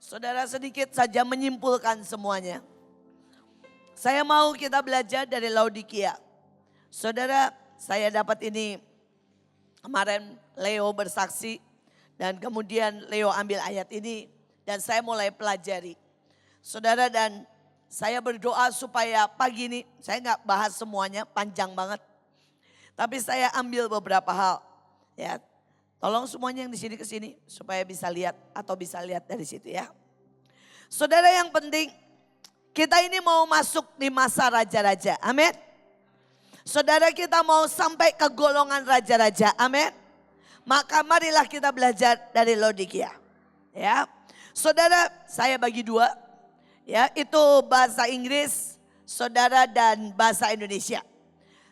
Saudara, sedikit saja menyimpulkan semuanya. Saya mau kita belajar dari Laodikia. Saudara, saya dapat ini kemarin Leo bersaksi dan kemudian Leo ambil ayat ini dan saya mulai pelajari. Saudara, dan saya berdoa supaya pagi ini, saya nggak bahas semuanya, panjang banget. Tapi saya ambil beberapa hal. Ya, tolong semuanya yang di sini ke sini supaya bisa lihat atau bisa lihat dari situ ya. Saudara, yang penting kita ini mau masuk di masa raja-raja. Amin. Saudara, kita mau sampai ke golongan raja-raja. Amin. Maka marilah kita belajar dari Laodikia. Ya. Saudara, saya bagi dua. Ya, itu bahasa Inggris, saudara, dan bahasa Indonesia.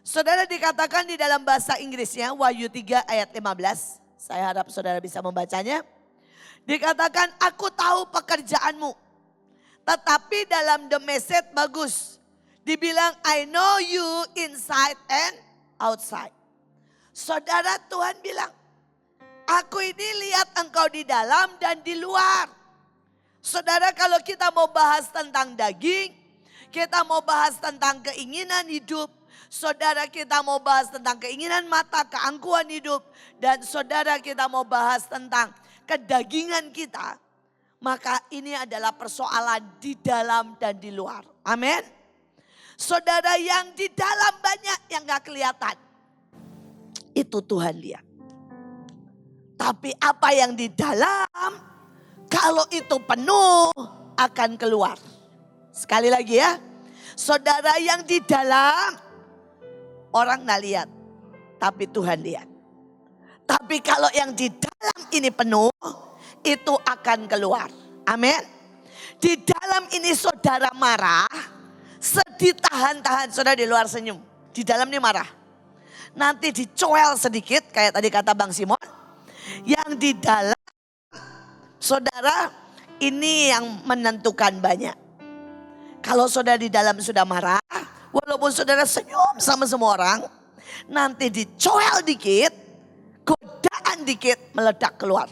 Saudara, dikatakan di dalam bahasa Inggrisnya Wahyu 3 ayat 15. Saya harap saudara bisa membacanya. Dikatakan, aku tahu pekerjaanmu. Tetapi dalam The Message bagus. Dibilang, I know you inside and outside. Saudara, Tuhan bilang, aku ini lihat engkau di dalam dan di luar. Saudara, kalau kita mau bahas tentang daging, kita mau bahas tentang keinginan hidup, saudara, kita mau bahas tentang keinginan mata, keangkuhan hidup, dan saudara, kita mau bahas tentang kedagingan kita, maka ini adalah persoalan di dalam dan di luar. Amin. Saudara, yang di dalam banyak yang gak kelihatan. Itu Tuhan lihat. Tapi apa yang di dalam, kalau itu penuh akan keluar. Sekali lagi ya. Saudara, yang di dalam orang gak lihat. Tapi Tuhan lihat. Tapi kalau yang di dalam ini penuh, itu akan keluar. Amin. Di dalam ini saudara marah, sedih tahan-tahan, saudara di luar senyum. Di dalam ini marah. Nanti dicoel sedikit kayak tadi kata Bang Simon. Yang di dalam, saudara, ini yang menentukan banyak. Kalau saudara di dalam sudah marah, walaupun saudara senyum sama semua orang, nanti dicoel dikit, godaan dikit, meledak keluar.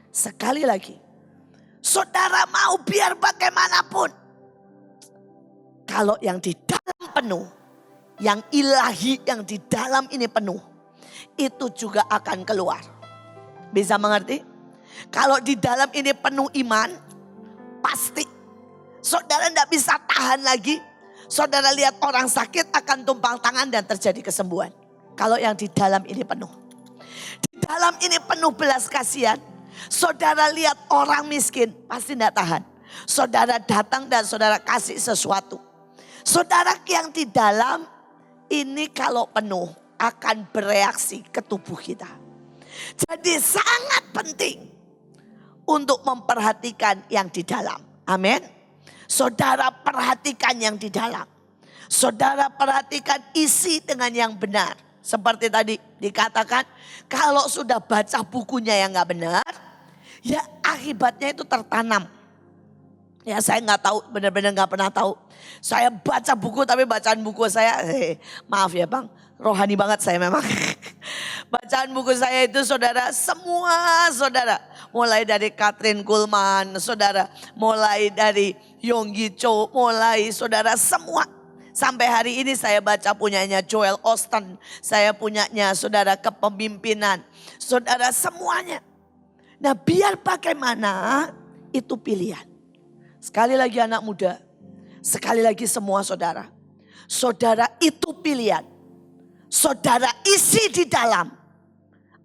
Sekali lagi, saudara mau biar bagaimanapun, kalau yang di dalam penuh, yang ilahi yang di dalam ini penuh, itu juga akan keluar. Bisa mengerti? Kalau di dalam ini penuh iman, pasti saudara tidak bisa tahan lagi. Saudara lihat orang sakit akan tumpang tangan dan terjadi kesembuhan. Kalau yang di dalam ini penuh. Di dalam ini penuh belas kasihan. Saudara lihat orang miskin pasti tidak tahan. Saudara datang dan saudara kasih sesuatu. Saudara yang di dalam ini kalau penuh akan bereaksi ke tubuh kita. Jadi sangat penting untuk memperhatikan yang di dalam. Amin. Saudara perhatikan yang di dalam. Saudara perhatikan isi dengan yang benar. Seperti tadi dikatakan, kalau sudah baca bukunya yang gak benar, ya akibatnya itu tertanam. Ya saya gak tahu, benar-benar gak pernah tahu. Saya baca buku tapi bacaan buku saya, maaf ya Bang, rohani banget saya memang. Bacaan buku saya itu saudara, semua saudara. Mulai dari Katrin Kuhlman, saudara. Mulai dari Yonggi Cho, mulai saudara semua. Sampai hari ini saya baca punyanya Joel Osteen. Saya punyanya saudara kepemimpinan. Saudara semuanya. Nah biar bagaimana itu pilihan. Sekali lagi anak muda. Sekali lagi semua saudara. Saudara itu pilihan. Saudara isi di dalam.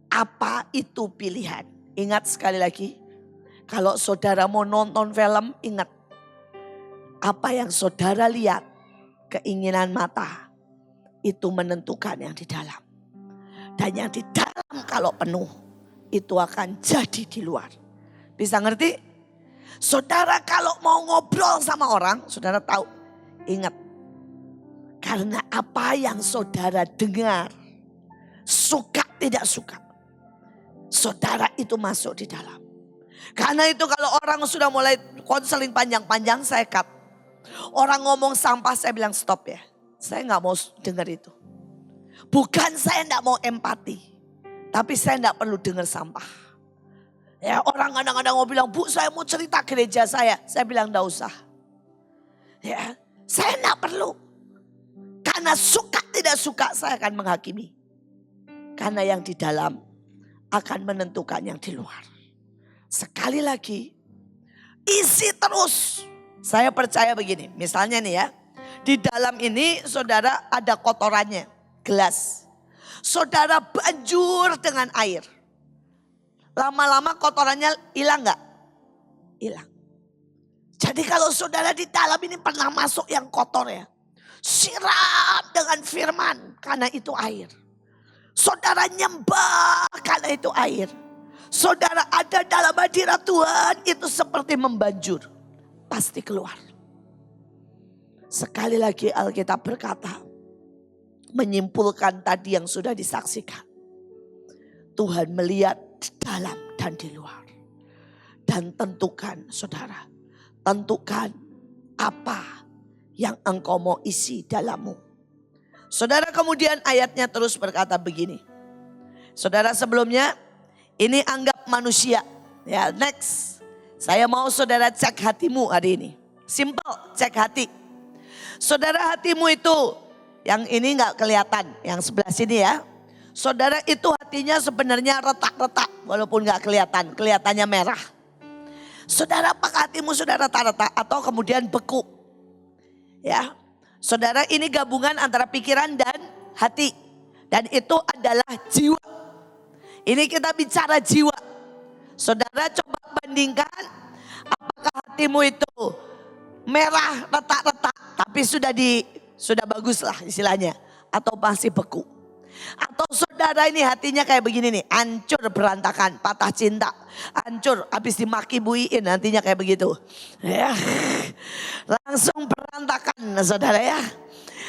Apa itu pilihan? Ingat sekali lagi. Kalau saudara mau nonton film, ingat. Apa yang saudara lihat. Keinginan mata itu menentukan yang di dalam. Dan yang di dalam kalau penuh itu akan jadi di luar. Bisa ngerti? Saudara kalau mau ngobrol sama orang, saudara tahu. Ingat. Karena apa yang saudara dengar, suka tidak suka, saudara itu masuk di dalam. Karena itu kalau orang sudah mulai konseling panjang-panjang, saya cut. Orang ngomong sampah, saya bilang stop ya. Saya gak mau dengar itu. Bukan saya gak mau empati. Tapi saya gak perlu dengar sampah. Ya, orang kadang-kadang mau bilang, Bu saya mau cerita gereja saya. Saya bilang enggak usah. Ya, saya enggak perlu. Karena suka tidak suka saya akan menghakimi. Karena yang di dalam akan menentukan yang di luar. Sekali lagi, isi terus. Saya percaya begini, misalnya nih ya. Di dalam ini saudara ada kotorannya, gelas. Saudara banjur dengan air. Lama-lama kotorannya hilang gak? Hilang. Jadi kalau saudara di dalam ini pernah masuk yang kotor ya. Siram dengan firman karena itu air. Saudara nyembah karena itu air. Saudara ada dalam hadirat Tuhan itu seperti membanjur. Pasti keluar. Sekali lagi Alkitab berkata. Menyimpulkan tadi yang sudah disaksikan. Tuhan melihat di dalam dan di luar. Dan tentukan saudara. Tentukan apa yang engkau mau isi dalammu. Saudara kemudian ayatnya terus berkata begini. Saudara sebelumnya ini anggap manusia. Ya next. Saya mau saudara cek hatimu hari ini. Simple cek hati. Saudara hatimu itu yang ini gak kelihatan. Yang sebelah sini ya. Saudara itu hatinya sebenarnya retak-retak walaupun gak kelihatan. Kelihatannya merah. Saudara apakah hatimu sudah retak-retak atau kemudian beku? Ya. Saudara ini gabungan antara pikiran dan hati. Dan itu adalah jiwa. Ini kita bicara jiwa. Saudara coba bandingkan apakah hatimu itu merah retak-retak tapi sudah bagus lah istilahnya. Atau masih beku. Atau saudara ini hatinya kayak begini nih. Hancur berantakan. Patah cinta. Hancur. Habis dimaki buiin nantinya kayak begitu. Ya. Langsung berantakan saudara ya.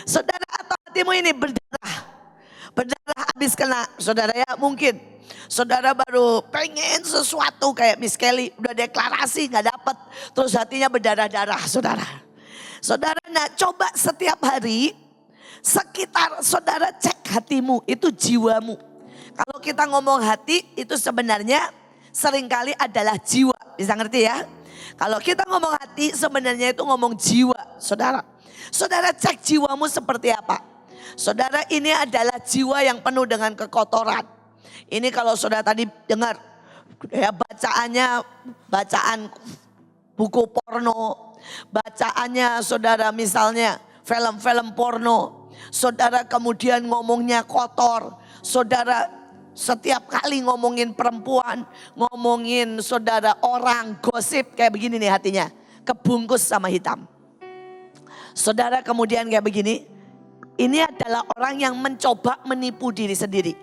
Saudara atau hatimu ini berdarah. Berdarah habis kena. Saudara ya mungkin. Saudara baru pengen sesuatu kayak Miss Kelly. Udah deklarasi gak dapet. Terus hatinya berdarah-darah saudara. Saudara coba setiap hari. Sekitar saudara cek hatimu, itu jiwamu. Kalau kita ngomong hati itu sebenarnya seringkali adalah jiwa. Bisa ngerti ya? Kalau kita ngomong hati sebenarnya itu ngomong jiwa saudara. Saudara cek jiwamu seperti apa? Saudara ini adalah jiwa yang penuh dengan kekotoran. Ini kalau saudara tadi dengar ya bacaan buku porno. Bacaannya saudara misalnya film-film porno. Saudara kemudian ngomongnya kotor. Saudara setiap kali ngomongin perempuan. Ngomongin saudara orang gosip kayak begini nih hatinya. Kebungkus sama hitam. Saudara kemudian kayak begini. Ini adalah orang yang mencoba menipu diri sendiri.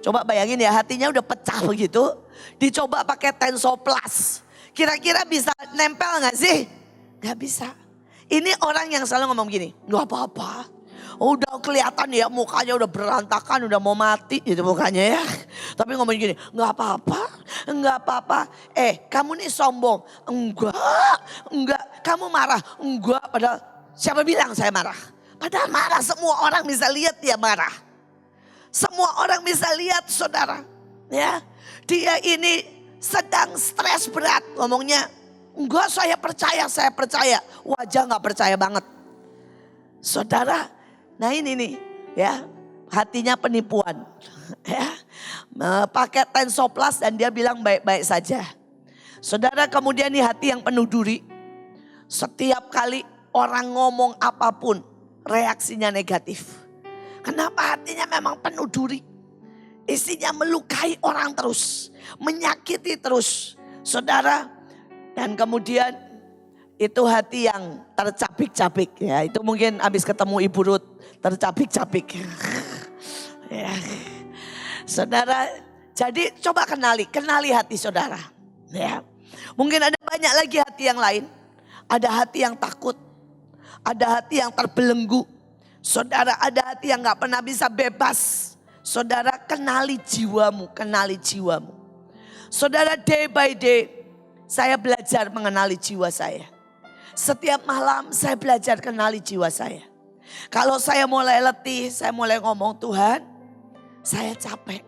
Coba bayangin ya hatinya udah pecah begitu. Dicoba pakai Tensoplas. Kira-kira bisa nempel gak sih? Gak bisa. Ini orang yang selalu ngomong gini. Gak apa-apa. Udah kelihatan ya mukanya udah berantakan, udah mau mati gitu mukanya ya. Tapi ngomong gini, nggak apa-apa, nggak apa-apa. Kamu nih sombong, enggak. Kamu marah, enggak. Padahal siapa bilang saya marah? Padahal marah, semua orang bisa lihat dia marah. Semua orang bisa lihat saudara, ya. Dia ini sedang stres berat, ngomongnya, enggak saya percaya. Wajah nggak percaya banget, saudara. Nah ini nih ya hatinya penipuan ya. Pakai Tensoplas dan dia bilang baik-baik saja. Saudara kemudian nih hati yang penuh duri. Setiap kali orang ngomong apapun reaksinya negatif. Kenapa hatinya memang penuh duri? Isinya melukai orang terus. Menyakiti terus. Saudara dan kemudian itu hati yang tercabik-cabik ya. Itu mungkin habis ketemu Ibu Ruth tercabik-cabik. Ya. Saudara, jadi coba kenali hati saudara. Ya. Mungkin ada banyak lagi hati yang lain. Ada hati yang takut. Ada hati yang terbelenggu. Saudara ada hati yang gak pernah bisa bebas. Saudara kenali jiwamu. Saudara day by day saya belajar mengenali jiwa saya. Setiap malam saya belajar kenali jiwa saya. Kalau saya mulai letih, saya mulai ngomong Tuhan, saya capek.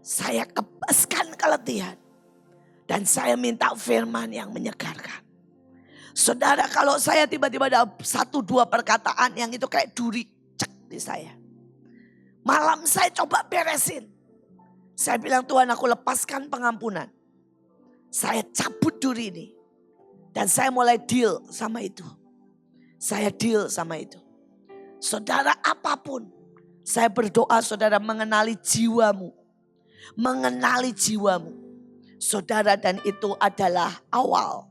Saya kebaskan keletihan. Dan saya minta firman yang menyegarkan. Saudara, kalau saya tiba-tiba ada 1-2 perkataan yang itu kayak duri cek di saya. Malam saya coba beresin. Saya bilang, Tuhan, aku lepaskan pengampunan. Saya cabut duri ini. Dan saya mulai deal sama itu. Saya deal sama itu. Saudara, apapun. Saya berdoa saudara mengenali jiwamu. Mengenali jiwamu. Saudara, dan itu adalah awal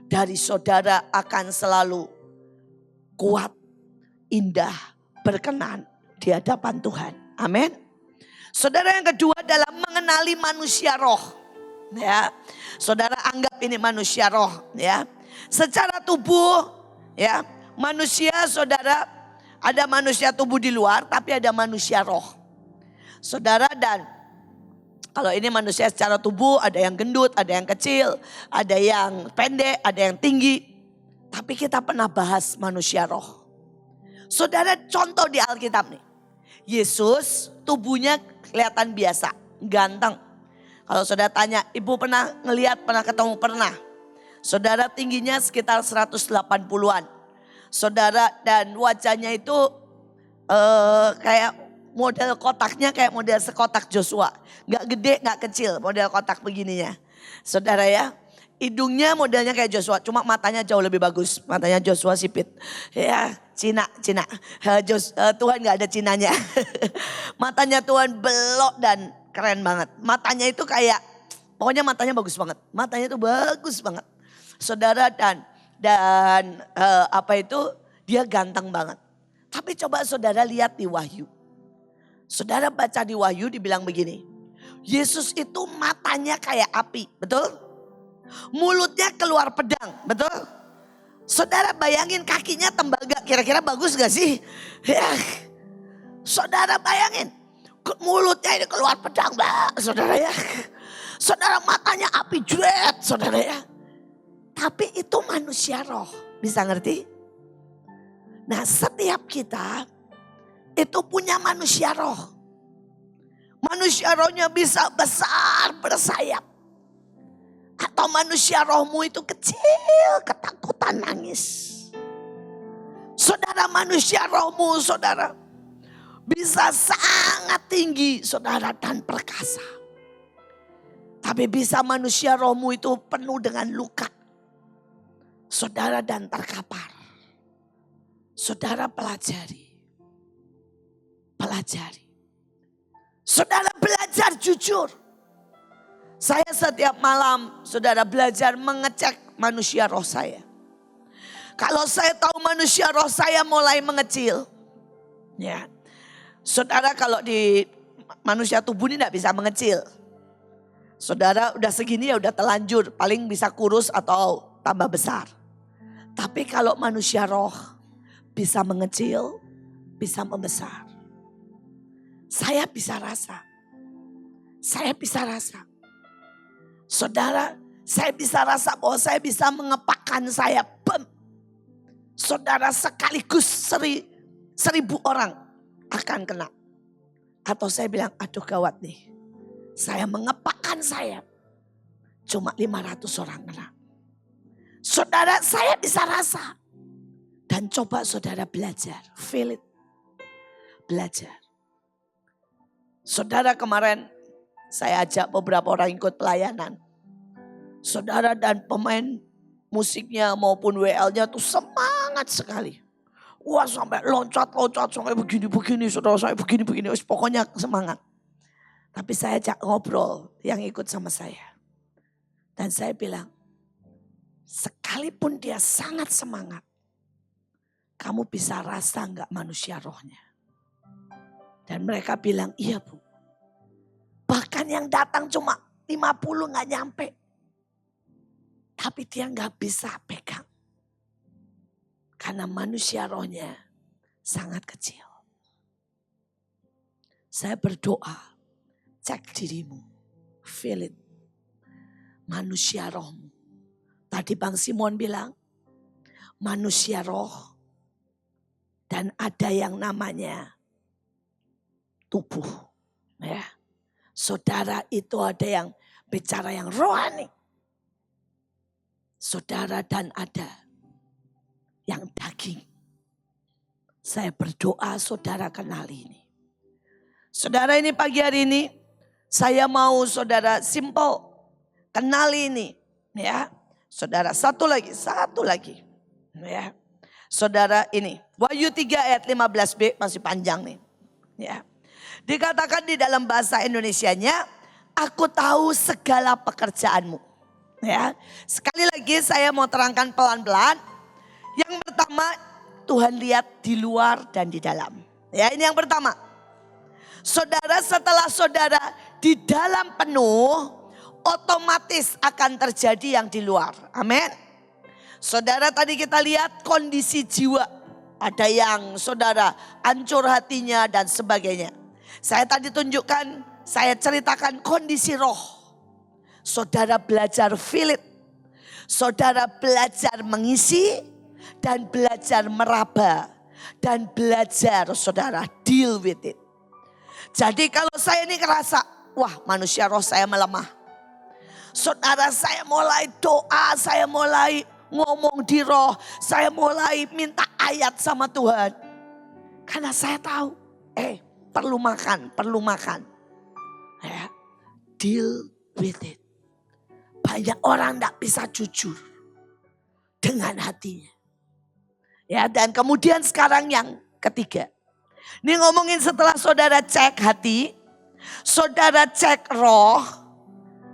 dari saudara akan selalu kuat, indah, berkenan di hadapan Tuhan. Amin. Saudara, yang kedua adalah mengenali manusia roh. Ya, saudara anggap ini manusia roh. Ya, secara tubuh, ya manusia saudara ada manusia tubuh di luar, tapi ada manusia roh. Saudara, dan kalau ini manusia secara tubuh ada yang gendut, ada yang kecil, ada yang pendek, ada yang tinggi. Tapi kita pernah bahas manusia roh. Saudara, contoh di Alkitab nih. Yesus tubuhnya kelihatan biasa, ganteng. Kalau saudara tanya, ibu pernah ngelihat, pernah ketemu? Pernah. Saudara tingginya sekitar 180-an. Saudara, dan wajahnya itu kayak model kotaknya kayak model sekotak Joshua. Gak gede, gak kecil, model kotak begininya. Saudara ya, hidungnya modelnya kayak Joshua, cuma matanya jauh lebih bagus. Matanya Joshua sipit. Ya, Cina. Tuhan gak ada Cinanya. Matanya Tuhan belok dan keren banget. Matanya itu kayak, pokoknya matanya bagus banget. Matanya itu bagus banget. Saudara, dan dia ganteng banget. Tapi coba saudara lihat di Wahyu. Saudara baca di Wahyu dibilang begini. Yesus itu matanya kayak api, betul? Mulutnya keluar pedang, betul? Saudara bayangin kakinya tembaga, kira-kira bagus gak sih? Ya. Saudara bayangin, mulutnya ini keluar pedang, saudara ya. Saudara matanya api juret, saudara ya. Tapi itu manusia roh, bisa ngerti? Nah, setiap kita itu punya manusia roh. Manusia rohnya bisa besar bersayap. Atau manusia rohmu itu kecil, ketakutan, nangis. Saudara, manusia rohmu saudara bisa sangat tinggi saudara dan perkasa. Tapi bisa manusia rohmu itu penuh dengan luka. Saudara, dan terkapar. Saudara pelajari. Saudara belajar jujur. Saya setiap malam saudara belajar mengecek manusia roh saya. Kalau saya tahu manusia roh saya mulai mengecil. Ya. Saudara, kalau di manusia tubuh ini tidak bisa mengecil. Saudara udah segini ya udah telanjur. Paling bisa kurus atau tambah besar. Tapi kalau manusia roh bisa mengecil, bisa membesar. Saya bisa rasa. Saudara, saya bisa rasa bahwa saya bisa mengepakkan sayap. Saudara, sekaligus 1.000 orang akan kena. Atau saya bilang, aduh gawat nih. Saya mengepakkan sayap. Cuma 500 orang kena. Saudara, saya bisa rasa. Dan coba saudara belajar. Feel it. Belajar. Saudara, kemarin saya ajak beberapa orang ikut pelayanan. Saudara, dan pemain musiknya maupun WL-nya tuh semangat sekali. Wah, sampai loncat-loncat, sampai begini-begini, saudara, saya begini-begini. Pokoknya semangat. Tapi saya ajak ngobrol yang ikut sama saya. Dan saya bilang, sekalipun dia sangat semangat, kamu bisa rasa enggak manusia rohnya? Dan mereka bilang, iya Bu. Bahkan yang datang cuma 50 gak nyampe. Tapi dia gak bisa pegang. Karena manusia rohnya sangat kecil. Saya berdoa, cek dirimu. Feel it. Manusia rohmu. Tadi Bang Simon bilang, manusia roh. Dan ada yang namanya tubuh. Ya. Saudara, itu ada yang bicara yang rohani. saudara dan ada yang daging. Saya berdoa saudara kenal ini. Saudara, ini pagi hari ini saya mau saudara simple kenal ini, ya. Saudara, satu lagi. Ya. Saudara, ini Wahyu 3 ayat 15b, masih panjang nih. Ya. Dikatakan di dalam bahasa Indonesianya, aku tahu segala pekerjaanmu. Ya. Sekali lagi saya mau terangkan pelan-pelan. Yang pertama, Tuhan lihat di luar dan di dalam. Ya, ini yang pertama. Saudara, setelah saudara di dalam penuh, otomatis akan terjadi yang di luar. Amin. Saudara, tadi kita lihat kondisi jiwa. Ada yang saudara hancur hatinya dan sebagainya. Saya tadi tunjukkan, saya ceritakan kondisi roh. Saudara belajar feel it. Saudara belajar mengisi dan belajar meraba. Dan belajar saudara deal with it. Jadi kalau saya ini ngerasa, wah manusia roh saya melemah. Saudara, saya mulai doa, saya mulai ngomong di roh. Saya mulai minta ayat sama Tuhan. Karena saya tahu, perlu makan. Ya, deal with it. Banyak orang tidak bisa jujur dengan hatinya. Ya, dan kemudian sekarang yang ketiga. Ini ngomongin setelah saudara cek hati, saudara cek roh,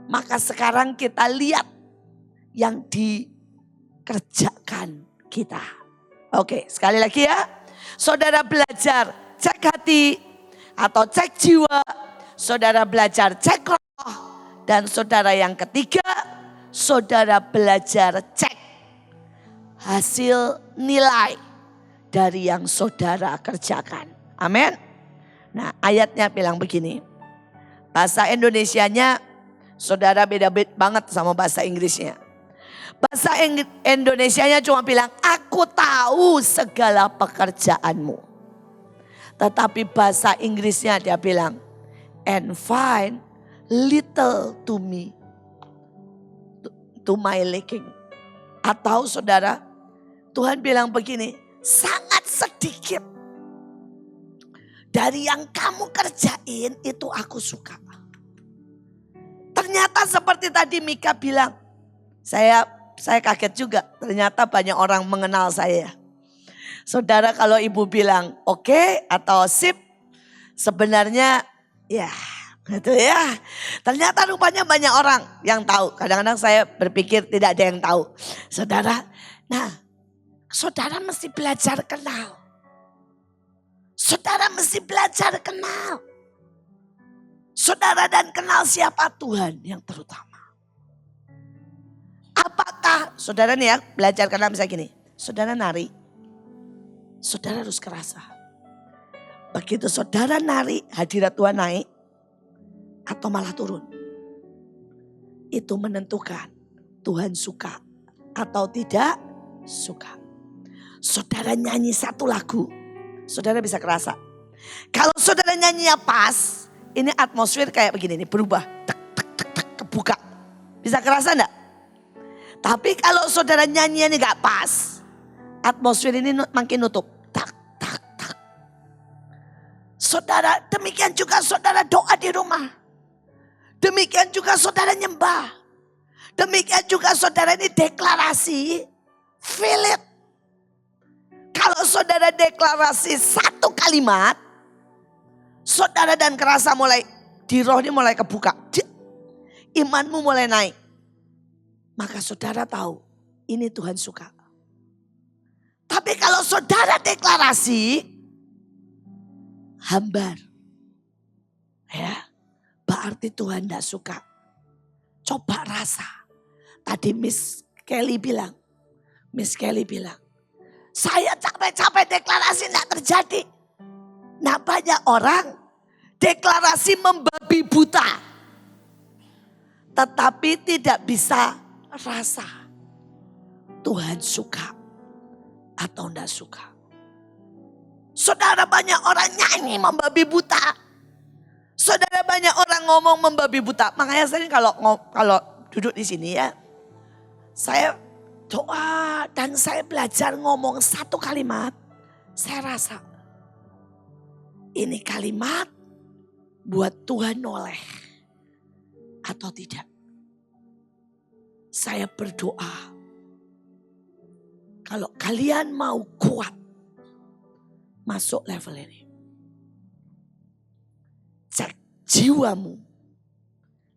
maka sekarang kita lihat yang dikerjakan kita. Oke, sekali lagi ya. Saudara belajar cek hati atau cek jiwa, saudara belajar cek roh, dan saudara yang ketiga, saudara belajar cek hasil nilai dari yang saudara kerjakan. Amin. Nah, ayatnya bilang begini. Bahasa Indonesianya saudara beda banget sama bahasa Inggrisnya. Bahasa Indonesianya cuma bilang, aku tahu segala pekerjaanmu. Tetapi bahasa Inggrisnya dia bilang, and find little to me, to my liking. Atau saudara, Tuhan bilang begini, sangat sedikit dari yang kamu kerjain itu aku suka. Ternyata seperti tadi Mika bilang, saya kaget juga. Ternyata banyak orang mengenal saya. Saudara, kalau ibu bilang oke atau sip, sebenarnya ya gitu ya. Ternyata rupanya banyak orang yang tahu. Kadang-kadang saya berpikir tidak ada yang tahu. Saudara, nah saudara mesti belajar kenal. Saudara mesti belajar kenal. Saudara dan kenal siapa Tuhan yang terutama. Apakah saudara nih ya belajar kenal misalnya gini. Saudara nari. Saudara harus kerasa. Begitu saudara nari hadirat Tuhan naik. Atau malah turun. Itu menentukan Tuhan suka atau tidak suka. Saudara nyanyi satu lagu. Saudara bisa kerasa. Kalau saudara nyanyinya pas, ini atmosfer kayak begini nih, berubah. Tek, tek, tek, tek, kebuka. Bisa kerasa enggak? Tapi kalau saudara nyanyinya gak pas, atmosfer ini makin nutup. Tak, tak, tak. Saudara, demikian juga saudara doa di rumah. Demikian juga saudara nyembah. Demikian juga saudara ini deklarasi. Feel it. Kalau saudara deklarasi satu kalimat, saudara dan kerasa mulai, di roh ini mulai kebuka. Imanmu mulai naik. Maka saudara tahu, ini Tuhan suka. Tapi kalau saudara deklarasi, hambar. Ya, berarti Tuhan tidak suka. Coba rasa. Tadi Miss Kelly bilang, saya capek-capek deklarasi tidak terjadi. Nah, banyak orang deklarasi membabi buta. Tetapi tidak bisa rasa. Tuhan suka atau tidak suka. Saudara, banyak orang nyanyi membabi buta. Saudara, banyak orang ngomong membabi buta. Makanya saya kalau duduk di sini ya. Saya berdoa dan saya belajar ngomong satu kalimat. Saya rasa ini kalimat buat Tuhan noleh atau tidak. Saya berdoa, kalau kalian mau kuat masuk level ini, cek jiwamu,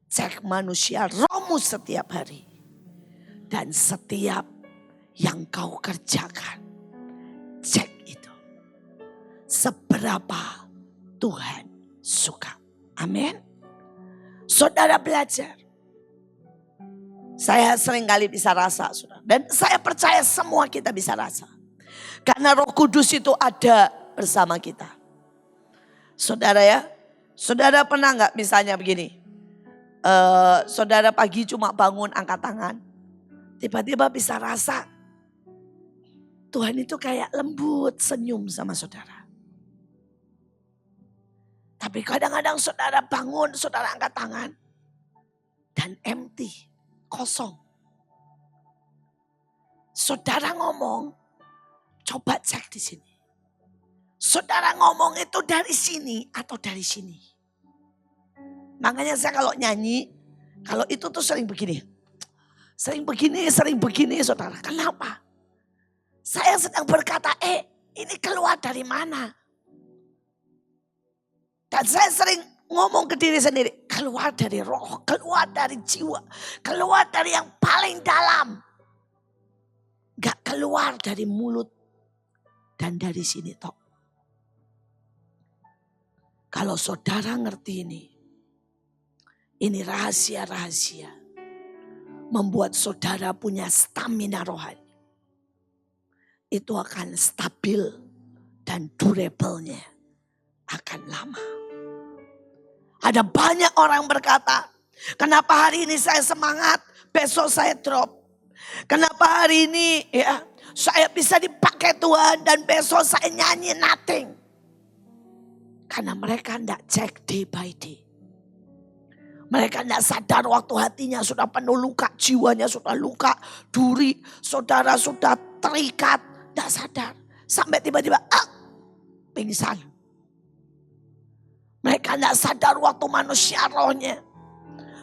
cek manusia rohmu setiap hari. Dan setiap yang kau kerjakan, cek itu. Seberapa Tuhan suka. Amin. Saudara belajar. Saya sering kali bisa rasa, saudara. Dan saya percaya semua kita bisa rasa. Karena Roh Kudus itu ada bersama kita. Saudara ya, saudara pernah nggak misalnya begini. Saudara pagi cuma bangun angkat tangan. Tiba-tiba bisa rasa Tuhan itu kayak lembut senyum sama saudara. Tapi kadang-kadang saudara bangun, saudara angkat tangan. Dan empty, kosong. Saudara ngomong, coba cek di sini. Saudara ngomong itu dari sini atau dari sini. Makanya saya kalau nyanyi, kalau itu tuh sering begini. Sering begini saudara. Kenapa? Saya sedang berkata, ini keluar dari mana? Dan saya sering ngomong ke diri sendiri, keluar dari roh, keluar dari jiwa, keluar dari yang paling dalam. Gak keluar dari mulut dan dari sini tok. Kalau saudara ngerti ini rahasia-rahasia. Membuat saudara punya stamina rohani. Itu akan stabil dan durable-nya akan lama. Ada banyak orang berkata, kenapa hari ini saya semangat, besok saya drop. Kenapa hari ini ya saya bisa dipakai Tuhan dan besok saya nyanyi nothing. Karena mereka tidak cek day by day. Mereka tidak sadar waktu hatinya sudah penuh luka, jiwanya sudah luka, duri, saudara sudah terikat, tidak sadar. Sampai tiba-tiba pingsan. Mereka tidak sadar waktu manusia rohnya.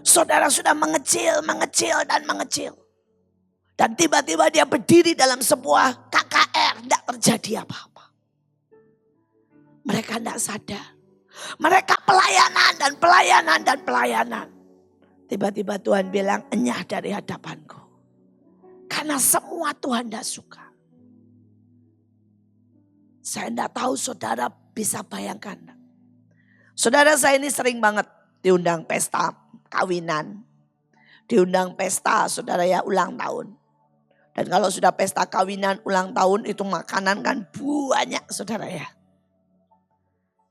Saudara sudah mengecil dan mengecil. Dan tiba-tiba dia berdiri dalam sebuah KKR, tidak terjadi apa-apa. Mereka tidak sadar. Mereka pelayanan. Tiba-tiba Tuhan bilang, enyah dari hadapanku. Karena semua Tuhan tidak suka. Saya tidak tahu saudara bisa bayangkan. Saudara saya ini sering banget diundang pesta kawinan. Diundang pesta saudara ya ulang tahun. Dan kalau sudah pesta kawinan ulang tahun itu makanan kan banyak saudara ya.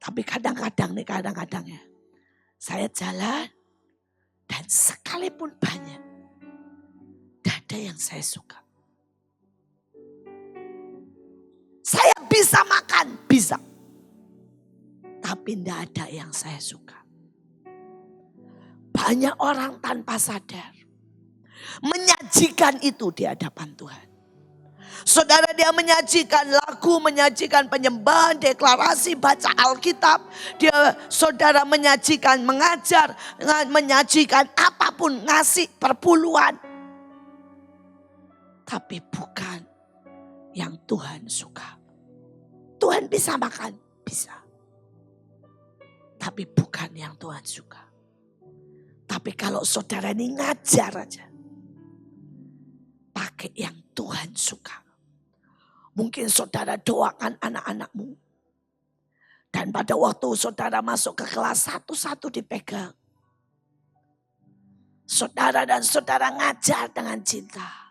Tapi kadang-kadang ya. Saya jalan dan sekalipun banyak. Tidak ada yang saya suka. Saya bisa makan, bisa. Tapi tidak ada yang saya suka. Banyak orang tanpa sadar menyajikan itu di hadapan Tuhan. Saudara dia menyajikan lagu, menyajikan penyembahan, deklarasi, baca Alkitab. Saudara menyajikan mengajar, menyajikan apapun, ngasih perpuluhan. Tapi bukan yang Tuhan suka. Tuhan bisa makan, bisa. Tapi bukan yang Tuhan suka. Tapi kalau saudara ini ngajar aja. Pakai yang Tuhan suka. Mungkin saudara doakan anak-anakmu. Dan pada waktu saudara masuk ke kelas 1 dipegang. Saudara dan saudara ngajar dengan cinta.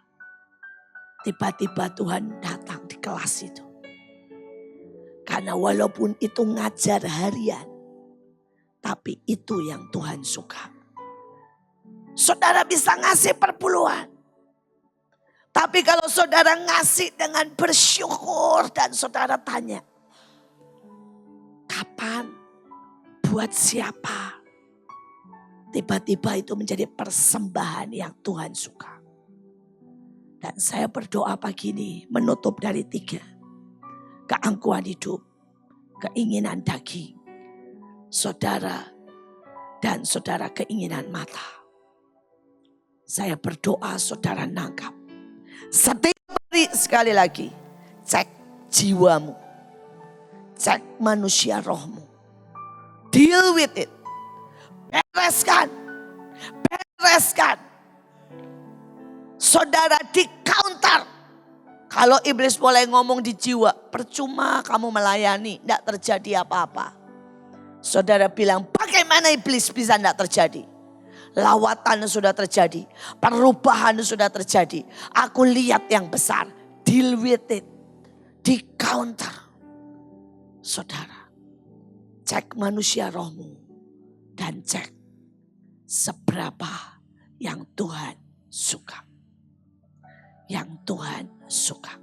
Tiba-tiba Tuhan datang di kelas itu. Karena walaupun itu ngajar harian. Tapi itu yang Tuhan suka. Saudara bisa ngasih perpuluhan. Tapi kalau saudara ngasih dengan bersyukur dan saudara tanya. Kapan? Buat siapa? Tiba-tiba itu menjadi persembahan yang Tuhan suka. Dan saya berdoa pagi ini menutup dari 3. Keangkuhan hidup, keinginan daging, saudara dan saudara keinginan mata. Saya berdoa saudara nangkap. Setiap hari sekali lagi, cek jiwamu. Cek manusia rohmu. Deal with it. Bereskan. Bereskan. Saudara di counter. Kalau iblis mulai ngomong di jiwa, percuma kamu melayani, tidak terjadi apa-apa. Saudara bilang, bagaimana iblis bisa tidak terjadi? Lawatan sudah terjadi, perubahan sudah terjadi. Aku lihat yang besar, deal with it. Di counter. Saudara, cek manusia rohmu dan cek seberapa yang Tuhan suka. Yang Tuhan suka.